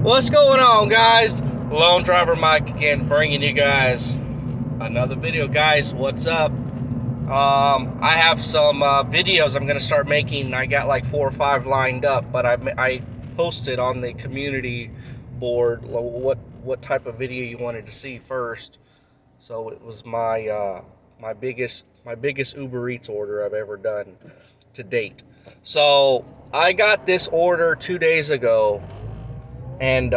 What's going on, guys? Lone Driver Mike again, bringing you guys another video. Guys, what's up? I have some videos I'm gonna start making. I got like 4 or 5 lined up, but I posted on the community board what type of video you wanted to see first. So it was my biggest Uber Eats order I've ever done to date. So I got this order 2 days ago, and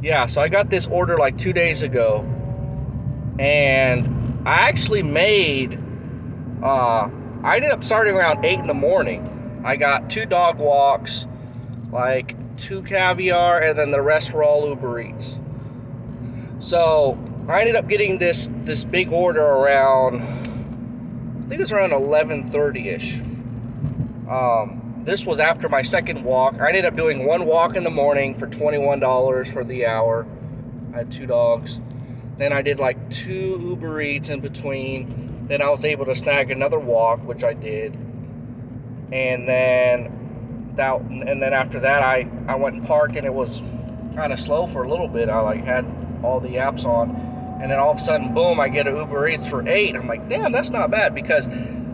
yeah, so I got this order like 2 days ago, and I actually made, I ended up starting around 8 in the morning. I got 2 dog walks, like 2 caviar, and then the rest were all Uber Eats. So I ended up getting this big order around, I think it was around 11:30ish. This was after my second walk. I ended up doing 1 walk in the morning for $21 for the hour. I had 2 dogs. Then I did like 2 Uber Eats in between. Then I was able to snag another walk, which I did. And then after that, I went and parked, and it was kind of slow for a little bit. I like had all the apps on, and then all of a sudden, boom! I get an Uber Eats for 8. I'm like, damn, that's not bad, because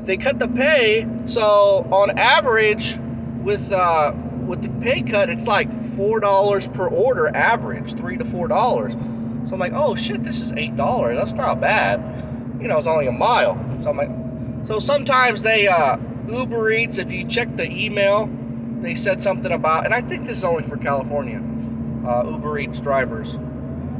they cut the pay. So on average, with the pay cut, it's like $4 per order average, $3 to $4. So I'm like, oh shit, this is $8. That's not bad. You know, it's only a mile. So I'm like, so sometimes they Uber Eats, if you check the email, they said something about, and I think this is only for California, Uber Eats drivers.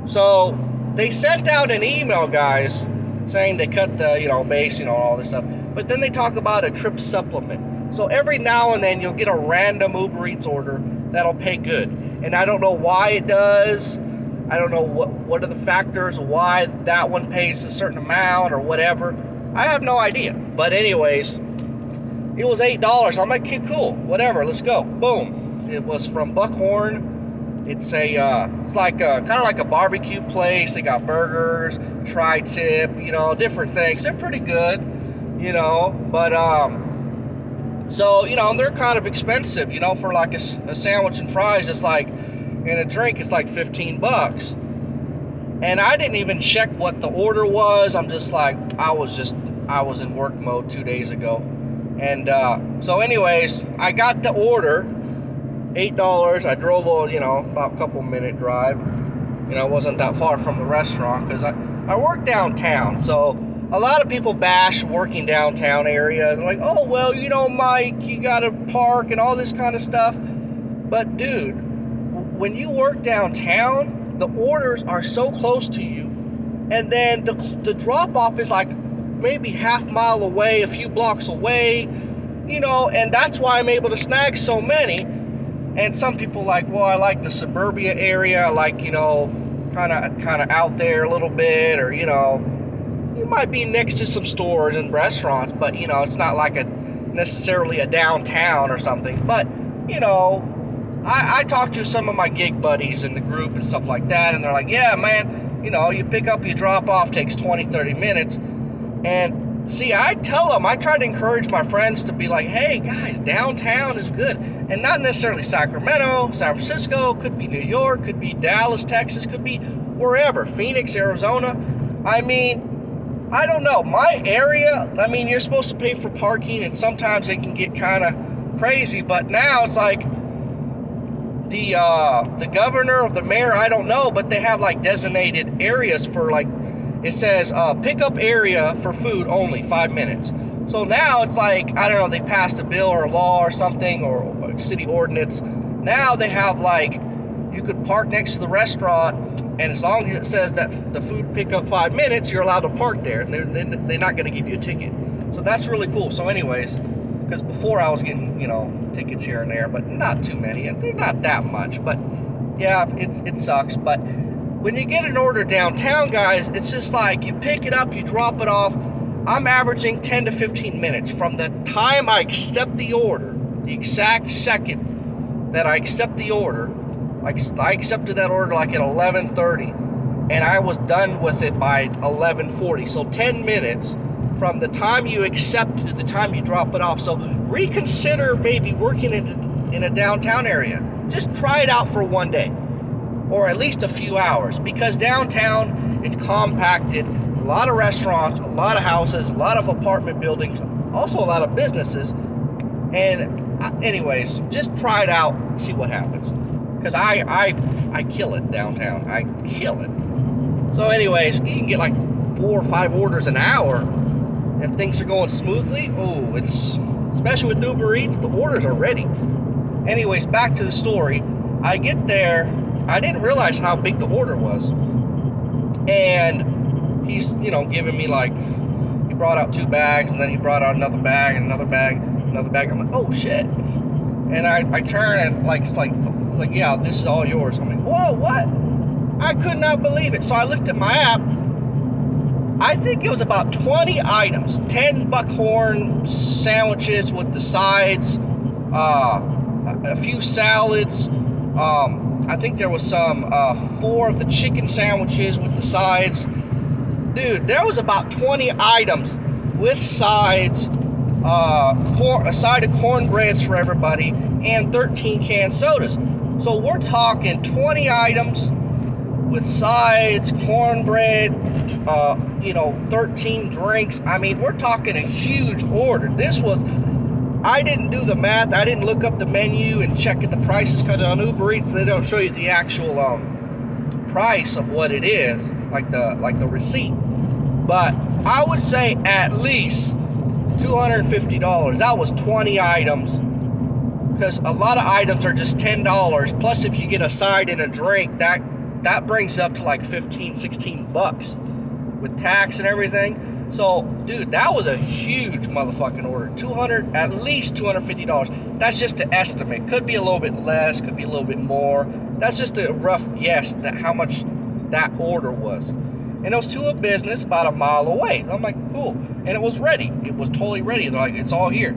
So they sent out an email, guys, saying they cut the, base, all this stuff. But then they talk about a trip supplement. So every now and then you'll get a random Uber Eats order that'll pay good. And I don't know why it does. I don't know what are the factors, why that one pays a certain amount or whatever. I have no idea. But anyways, it was $8. I'm like, okay, cool, whatever, let's go. Boom. It was from Buckhorn. It's like kind of like a barbecue place. They got burgers, tri-tip, different things. They're pretty good, but so they're kind of expensive, for like a sandwich and fries. It's like, and a drink, it's like $15. And I didn't even check what the order was. I'm just like, I was in work mode 2 days ago, and so anyways, I got the order. $8. I drove about a couple minute drive. I wasn't that far from the restaurant, because I work downtown. So a lot of people bash working downtown area. They're like, oh, well, Mike, you gotta park and all this kind of stuff. But dude, when you work downtown, the orders are so close to you, and then the drop off is like maybe half mile away, a few blocks away, and that's why I'm able to snag so many. And some people like, well, I like the suburbia area, I like, kind of out there a little bit, or, you might be next to some stores and restaurants, but, it's not like necessarily a downtown or something. But, I talked to some of my gig buddies in the group and stuff like that, and they're like, yeah, man, you pick up, you drop off, takes 20-30 minutes. And see, I tell them, I try to encourage my friends to be like, hey, guys, downtown is good. And not necessarily Sacramento, San Francisco, could be New York, could be Dallas, Texas, could be wherever, Phoenix, Arizona. I mean, I don't know. My area, you're supposed to pay for parking, and sometimes it can get kind of crazy. But now it's like the governor or the mayor, I don't know, but they have like designated areas for, like, it says pickup area for food only, 5 minutes. So now it's like, I don't know, they passed a bill or a law or something, or city ordinance. Now they have, like, you could park next to the restaurant, and as long as it says that the food pickup 5 minutes, you're allowed to park there, and they're not going to give you a ticket. So that's really cool. So anyways, because before I was getting, tickets here and there, but not too many, and they're not that much. But yeah, it sucks. But when you get an order downtown, guys, it's just like you pick it up, you drop it off. I'm averaging 10 to 15 minutes from the time I accept the order, the exact second that I accept the order. Like, I accepted that order like at 11:30, and I was done with it by 11:40. So 10 minutes from the time you accept to the time you drop it off. So reconsider maybe working in in a downtown area. Just try it out for one day, or at least a few hours, because downtown is compacted. A lot of restaurants, a lot of houses, a lot of apartment buildings, also a lot of businesses. And anyways, just try it out, see what happens. Because I kill it downtown. I kill it. So anyways, you can get like 4 or 5 orders an hour if things are going smoothly. Oh, it's, especially with Uber Eats, the orders are ready. Anyways, back to the story. I get there, I didn't realize how big the order was. And he's, you know, giving me like, he brought out 2 bags, and then he brought out another bag, and another bag, another bag. I'm like, oh shit. And I turn and like, it's like, yeah, this is all yours. I'm like, whoa, what? I could not believe it. So I looked at my app. I think it was about 20 items. 10 buckhorn sandwiches with the sides, a few salads. I think there was some 4 of the chicken sandwiches with the sides. Dude, there was about 20 items with sides, a side of cornbreads for everybody, and 13 canned sodas. So we're talking 20 items with sides, cornbread, 13 drinks. I mean, we're talking a huge order. This was, I didn't do the math. I didn't look up the menu and check the prices, because on Uber Eats, they don't show you the actual price of what it is, like the receipt. But I would say at least $250. That was 20 items. Because a lot of items are just $10. Plus, if you get a side and a drink, that brings it up to like 15, 16 bucks with tax and everything. So, dude, that was a huge motherfucking order. At least $250. That's just an estimate. Could be a little bit less, could be a little bit more. That's just a rough guess that how much that order was. And it was to a business about a mile away. I'm like, cool. And it was ready. It was totally ready. They're like, it's all here.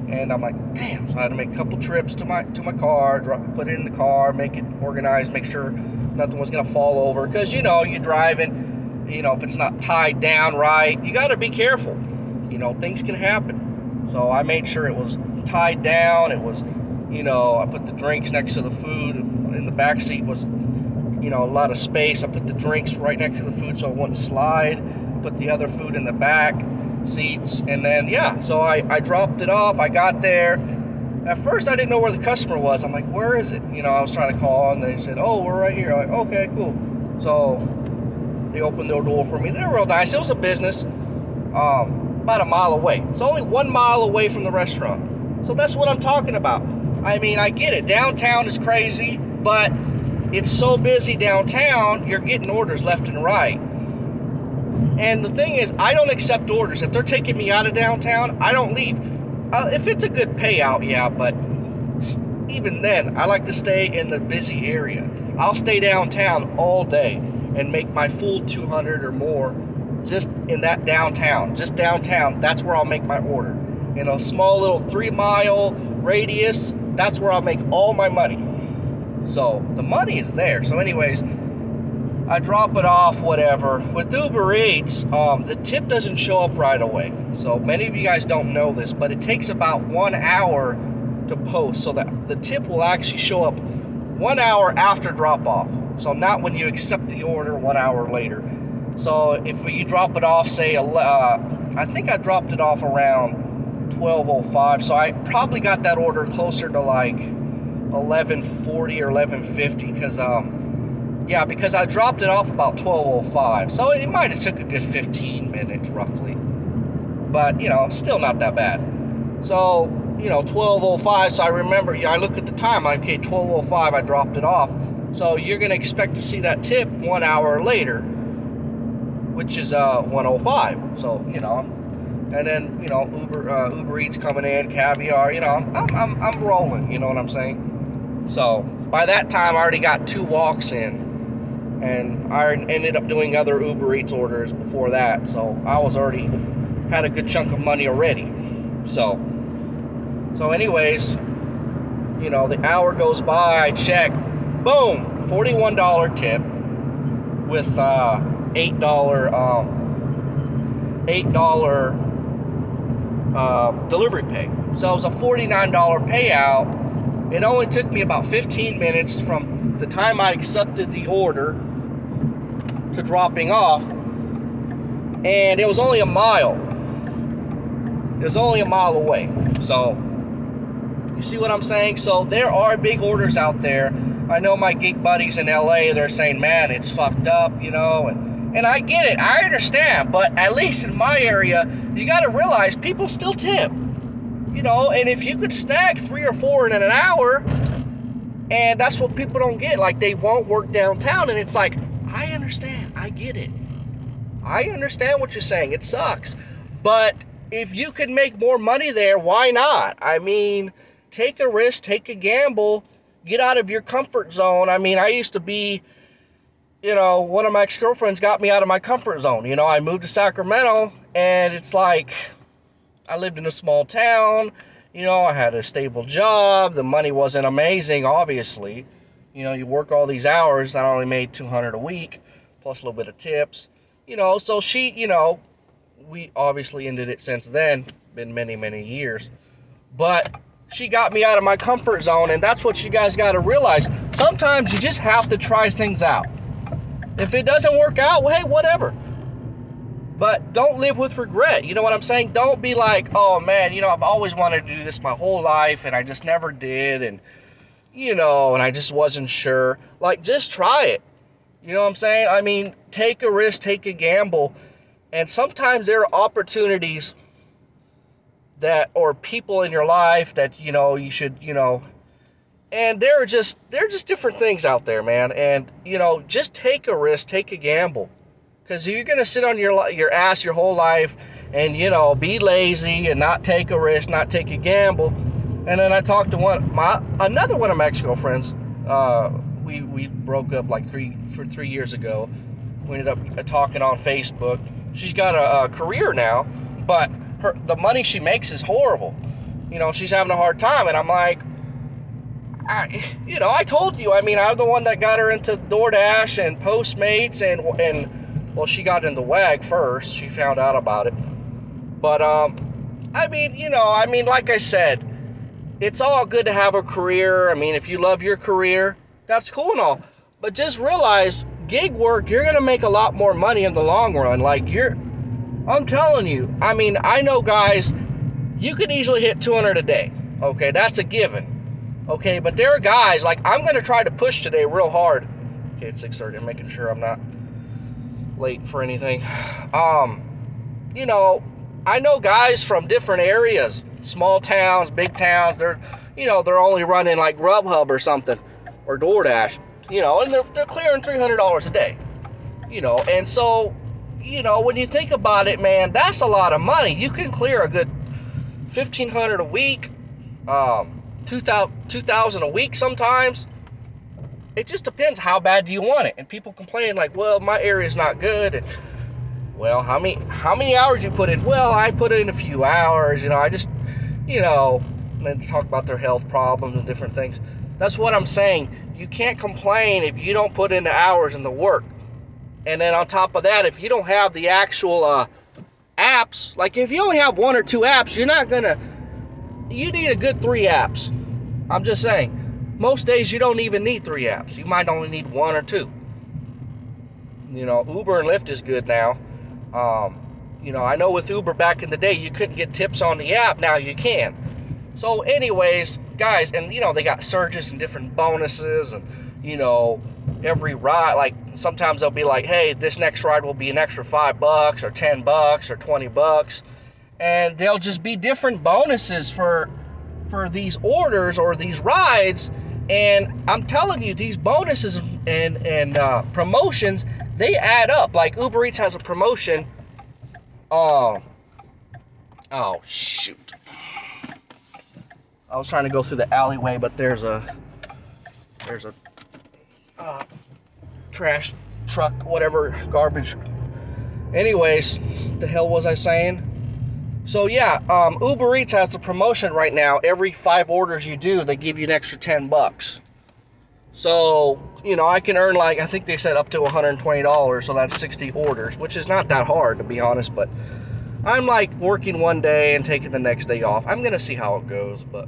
And I'm like, damn. So I had to make a couple trips to my car, put it in the car, make it organized, make sure nothing was gonna fall over. Because you're driving, if it's not tied down right, you gotta be careful. Things can happen. So I made sure it was tied down. It was, I put the drinks next to the food. In the back seat was, a lot of space. I put the drinks right next to the food so it wouldn't slide. Put the other food in the back seats, and then so I dropped it off. I got there. At first I didn't know where the customer was. I'm like, where is it? I was trying to call, and they said, oh, we're right here. I'm like, okay, cool. So they opened their door for me. They're real nice. It was a business about a mile away. It's only 1 mile away from the restaurant. So that's what I'm talking about. I mean, I get it. Downtown is crazy, but it's so busy downtown, you're getting orders left and right. And the thing is, I don't accept orders. If they're taking me out of downtown, I don't leave. If it's a good payout, yeah, but even then, I like to stay in the busy area. I'll stay downtown all day and make my full 200 or more just in that downtown. Just downtown, that's where I'll make my order. In a small little 3-mile radius, that's where I'll make all my money. So the money is there. So anyways, I drop it off, whatever. With Uber Eats, the tip doesn't show up right away. So many of you guys don't know this, but it takes about 1 hour to post. So that the tip will actually show up 1 hour after drop off. So not when you accept the order 1 hour later. So if you drop it off, say, I think I dropped it off around 12:05. So I probably got that order closer to like 11:40 or 11:50, because I dropped it off about 12:05, so it might have took a good 15 minutes roughly, but still not that bad. So 12:05, so I remember, I look at the time, okay, 12:05 I dropped it off, so you're gonna expect to see that tip 1 hour later, which is 1:05. So and then Uber Eats coming in, caviar, I'm rolling, you know what I'm saying? So by that time I already got 2 walks in, and I ended up doing other Uber Eats orders before that, so I was already had a good chunk of money already. So anyways, the hour goes by, I check, boom, $41 tip with $8 delivery pay. So it was a $49 payout It only took me about 15 minutes from the time I accepted the order to dropping off, and it was only a mile. It was only a mile away. So, you see what I'm saying? So, there are big orders out there. I know my gig buddies in LA, they're saying, man, it's fucked up, you know, and I get it. I understand. But at least in my area, you got to realize people still tip. You know, and if you could snag 3 or 4 in an hour, and that's what people don't get. Like, they won't work downtown, and it's like, I understand. I get it. I understand what you're saying. It sucks. But if you could make more money there, why not? I mean, take a risk, take a gamble, get out of your comfort zone. I mean, I used to be, you know, one of my ex-girlfriends got me out of my comfort zone. You know, I moved to Sacramento, and it's like, I lived in a small town. You know, I had a stable job. The money wasn't amazing, obviously. You know, you work all these hours. I only made $200 a week, plus a little bit of tips. You know, so she, you know, we obviously ended it since then. Been many, many years. But she got me out of my comfort zone, and that's what you guys got to realize. Sometimes you just have to try things out. If it doesn't work out, well, hey, whatever. But don't live with regret. You know what I'm saying? Don't be like, oh, man, you know, I've always wanted to do this my whole life, and I just never did, and, you know, and I just wasn't sure. Like, just try it. You know what I'm saying? I mean, take a risk, take a gamble. And sometimes there are opportunities that, or people in your life that, you know, you should, you know, and there are just different things out there, man. And, you know, just take a risk, take a gamble. Because you're going to sit on your ass your whole life and, you know, be lazy and not take a risk, not take a gamble. And then I talked to another one of my ex-girlfriends. We broke up like 3 years ago. We ended up talking on Facebook. She's got a career now, but the money she makes is horrible. You know, she's having a hard time. And I'm like, I told you. I mean, I'm the one that got her into Doordash and Postmates and well, she got in the WAG first. She found out about it. But, I mean, you know, I mean, like I said, it's all good to have a career. I mean, if you love your career, that's cool and all. But just realize, gig work, you're going to make a lot more money in the long run. Like, I'm telling you. I mean, I know guys, you could easily hit 200 a day. Okay, that's a given. Okay, but there are guys, like, I'm going to try to push today real hard. Okay, it's 6:30. I'm making sure I'm not late for anything. You know, I know guys from different areas, small towns, big towns, they're only running like Grubhub or something, or DoorDash, you know, and they're clearing $300 a day, you know. And so, you know, when you think about it, man, that's a lot of money. You can clear a good $1,500 a week, $2,000 a week sometimes. It just depends how bad do you want it. And people complain like, well, my area's not good. And, well, how many hours you put in? Well, I put in a few hours. You know, I just, you know, and then talk about their health problems and different things. That's what I'm saying. You can't complain if you don't put in the hours and the work. And then on top of that, if you don't have the actual apps, like if you only have 1 or 2 apps, you need a good 3 apps. I'm just saying. Most days you don't even need 3 apps. You might only need 1 or 2. You know, Uber and Lyft is good now. You know, I know with Uber back in the day, you couldn't get tips on the app. Now you can. So anyways, guys, and you know, they got surges and different bonuses, and you know, every ride, like sometimes they'll be like, hey, this next ride will be an extra $5 or $10 or $20. And they'll just be different bonuses for these orders or these rides. And I'm telling you, these bonuses and promotions, they add up. Like Uber Eats has a promotion. Oh shoot! I was trying to go through the alleyway, but there's a trash truck, whatever, garbage. Anyways, the hell was I saying? So yeah, Uber Eats has a promotion right now. Every 5 orders you do, they give you an extra $10. So, you know, I can earn like, I think they said up to $120, so that's 60 orders, which is not that hard to be honest, but I'm like working one day and taking the next day off. I'm gonna see how it goes, but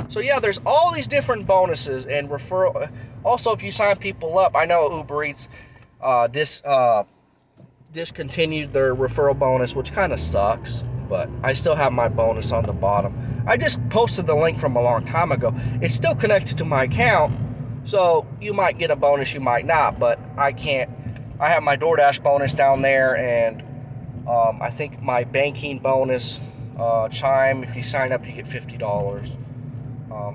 So yeah, there's all these different bonuses and referral. Also, if you sign people up, I know Uber Eats discontinued their referral bonus, which kind of sucks, but I still have my bonus on the bottom. I just posted the link from a long time ago. It's still connected to my account, so you might get a bonus, you might not, but I can't. I have my DoorDash bonus down there, and I think my banking bonus, Chime, if you sign up, you get $50.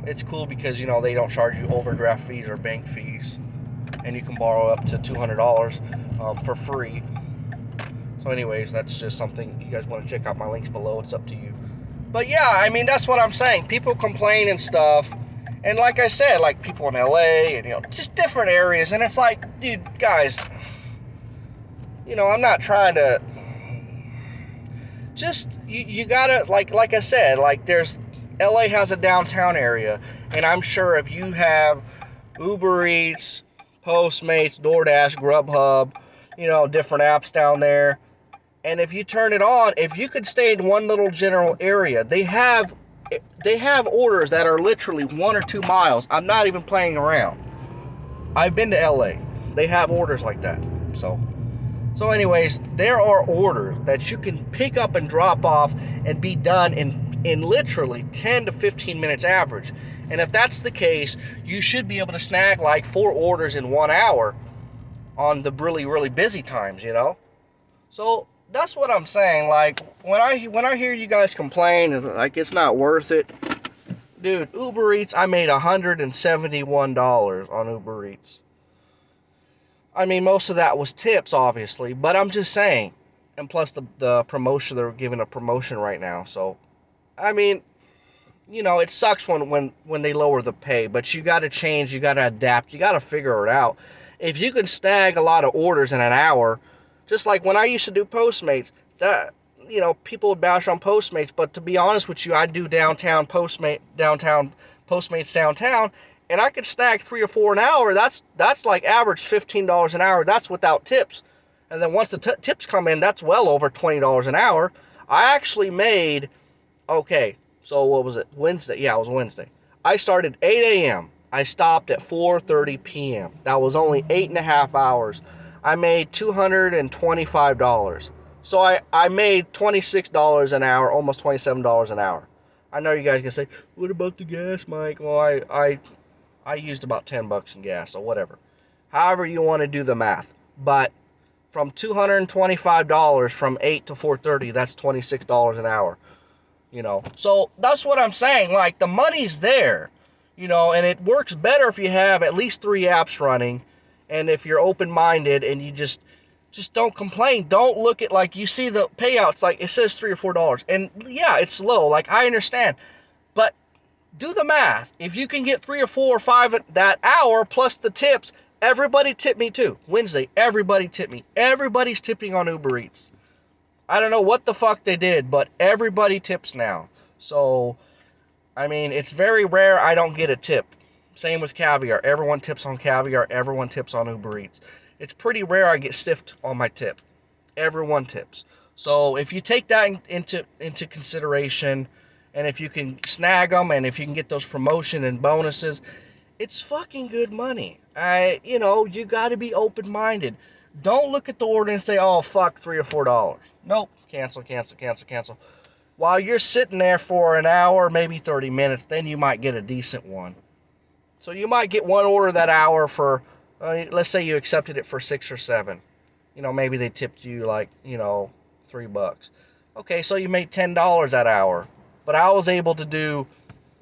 It's cool because, you know, they don't charge you overdraft fees or bank fees, and you can borrow up to $200 for free. So anyways, that's just something you guys want to check out. My links below. It's up to you. But yeah, I mean, that's what I'm saying. People complain and stuff. And like I said, like people in LA and, you know, just different areas. And it's like, dude, guys, you know, I'm not trying to just, you gotta, like I said, like there's, LA has a downtown area. And I'm sure if you have Uber Eats, Postmates, DoorDash, Grubhub, you know, different apps down there, and if you turn it on, if you could stay in one little general area, they have orders that are literally 1 or 2 miles. I'm not even playing around. I've been to LA. They have orders like that. So anyways, there are orders that you can pick up and drop off and be done in literally 10 to 15 minutes average. And if that's the case, you should be able to snag like 4 orders in 1 hour on the really, really busy times, you know? So that's what I'm saying. Like, when I hear you guys complain, like it's not worth it. Dude, Uber Eats, I made $171 on Uber Eats. I mean, most of that was tips, obviously, but I'm just saying. And plus the promotion, they're giving a promotion right now. So, I mean, you know, it sucks when they lower the pay, but you got to change, you got to adapt, you got to figure it out. If you can snag a lot of orders in an hour, just like when I used to do Postmates, that, you know, people would bash on Postmates, but to be honest with you, I do Postmates downtown, and I could snag 3 or 4 an hour. That's like average $15 an hour. That's without tips. And then once the tips come in, that's well over $20 an hour. I actually made, okay, so what was it? Wednesday? Yeah, it was Wednesday. I started 8 a.m. I stopped at 4:30 p.m. That was only 8.5 hours. I made $225. So I made $26 an hour, almost $27 an hour. I know you guys can say, what about the gas, Mike? Well, I used about $10 in gas, so whatever. However you want to do the math. But from $225 from 8 to 4:30, that's $26 an hour. You know, so that's what I'm saying. Like, the money's there, you know, and it works better if you have at least 3 apps running. And if you're open-minded and you just don't complain, don't look at, like, you see the payouts, like it says $3 or $4, and yeah, it's low, like I understand, but do the math. If you can get 3 or 4 or 5 that hour plus the tips, everybody tip me too. Wednesday, everybody tip me. Everybody's tipping on Uber Eats. I don't know what the fuck they did, but everybody tips now. So, I mean, it's very rare I don't get a tip. Same with caviar. Everyone tips on caviar. Everyone tips on Uber Eats. It's pretty rare I get stiffed on my tip. Everyone tips. So if you take that into consideration, and if you can snag them, and if you can get those promotion and bonuses, it's fucking good money. You know, you got to be open-minded. Don't look at the order and say, oh, fuck, $3 or $4. Nope. Cancel. While you're sitting there for an hour, maybe 30 minutes, then you might get a decent one. So you might get one order that hour for, let's say you accepted it for 6 or 7. You know, maybe they tipped you like, you know, $3. Okay, so you made $10 that hour. But I was able to do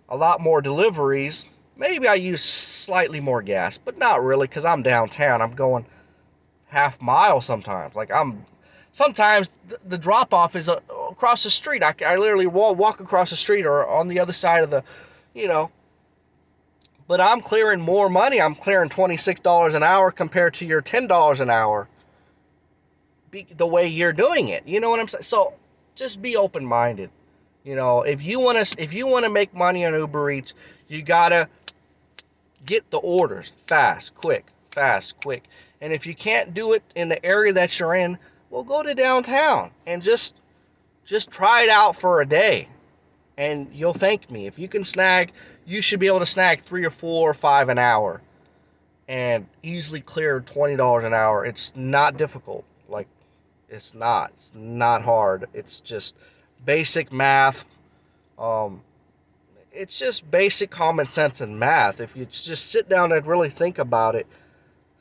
a lot more deliveries. Maybe I use slightly more gas, but not really, because I'm downtown. I'm going half mile sometimes. Like, sometimes the drop-off is across the street. I literally walk across the street or on the other side of the, you know. But I'm clearing more money. I'm clearing $26 an hour compared to your $10 an hour. The way you're doing it, you know what I'm saying? So just be open-minded. You know, if you want to make money on Uber Eats, you gotta get the orders fast, quick. And if you can't do it in the area that you're in, well, go to downtown and just try it out for a day. and you'll thank me. If you can snag, you should be able to snag 3 or 4 or 5 an hour and easily clear $20 an hour. It's not difficult. Like, it's not hard. It's just basic math. Um, it's just basic common sense and math. If you just sit down and really think about it,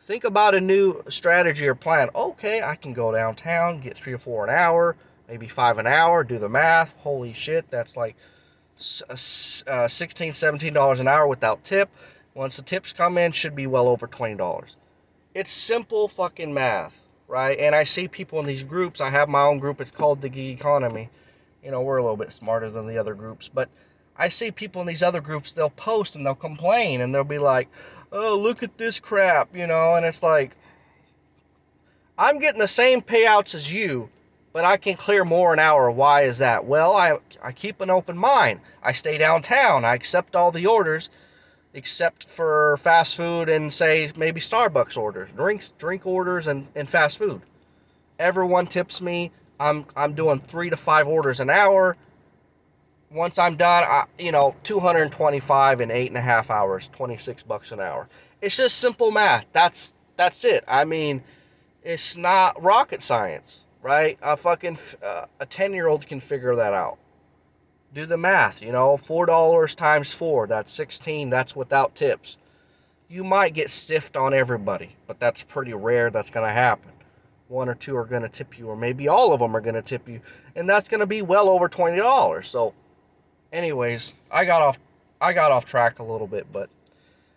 think about a new strategy or plan. Okay, I can go downtown, get 3 or 4 an hour, maybe 5 an hour, do the math. Holy shit, that's like $16, $17 an hour without tip. Once the tips come in, should be well over $20. It's simple fucking math, right? And I see people in these groups. I have my own group. It's called the Gig Economy. You know, we're a little bit smarter than the other groups, but I see people in these other groups, they'll post and they'll complain and they'll be like, oh, look at this crap, you know, and it's like, I'm getting the same payouts as you, but I can clear more an hour. Why is that? Well, I keep an open mind. I stay downtown. I accept all the orders, except for fast food and, say, maybe Starbucks orders, drink orders and fast food. Everyone tips me. I'm doing 3 to 5 orders an hour. Once I'm done, 225 in 8.5 hours, $26 an hour. It's just simple math. That's it. I mean, it's not rocket science, right? A 10-year-old can figure that out. Do the math, $4 times 4, that's 16, that's without tips. You might get stiffed on everybody, but that's pretty rare that's going to happen. 1 or 2 are going to tip you, or maybe all of them are going to tip you, and that's going to be well over $20. So, anyways, I got off track a little bit, but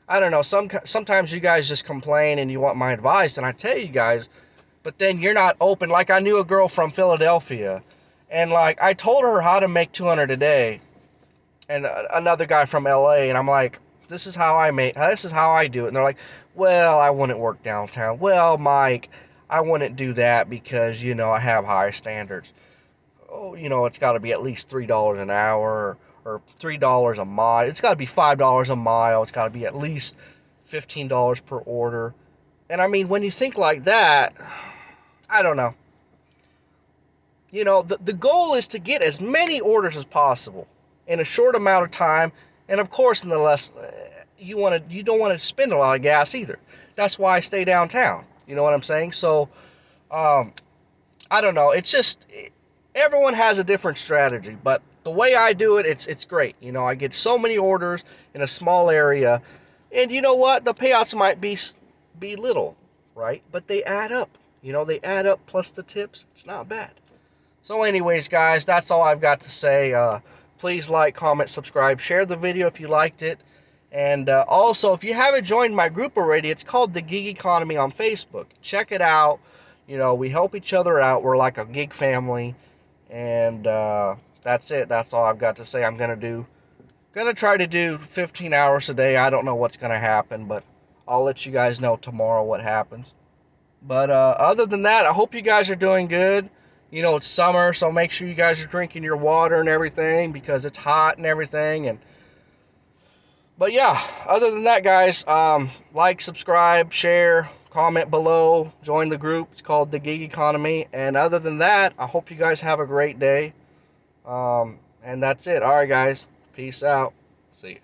I don't know. Sometimes you guys just complain and you want my advice, and I tell you guys, but then you're not open. Like, I knew a girl from Philadelphia, and like I told her how to make 200 a day, and another guy from LA, and I'm like, this is how I do it. And they're like, well, I wouldn't work downtown. Well, Mike, I wouldn't do that because, I have high standards. Oh, it's got to be at least $3 an hour or $3 a mile. It's got to be $5 a mile. It's got to be at least $15 per order. And I mean, when you think like that, I don't know. The goal is to get as many orders as possible in a short amount of time, and of course, in the less you don't want to spend a lot of gas either. That's why I stay downtown. You know what I'm saying? So, I don't know. It's just everyone has a different strategy, but the way I do it, it's great. I get so many orders in a small area, and you know what? The payouts might be little, right? But they add up. They add up plus the tips. It's not bad. So anyways, guys, that's all I've got to say. Please like, comment, subscribe, share the video if you liked it. And also, if you haven't joined my group already, it's called The Gig Economy on Facebook. Check it out. We help each other out. We're like a gig family. And that's it. That's all I've got to say. I'm going to try to do 15 hours a day. I don't know what's going to happen, but I'll let you guys know tomorrow what happens. But other than that, I hope you guys are doing good. It's summer, so make sure you guys are drinking your water and everything because it's hot and everything. But yeah, other than that, guys, like, subscribe, share, comment below, join the group. It's called The Gig Economy. And other than that, I hope you guys have a great day. And that's it. All right, guys. Peace out. See ya.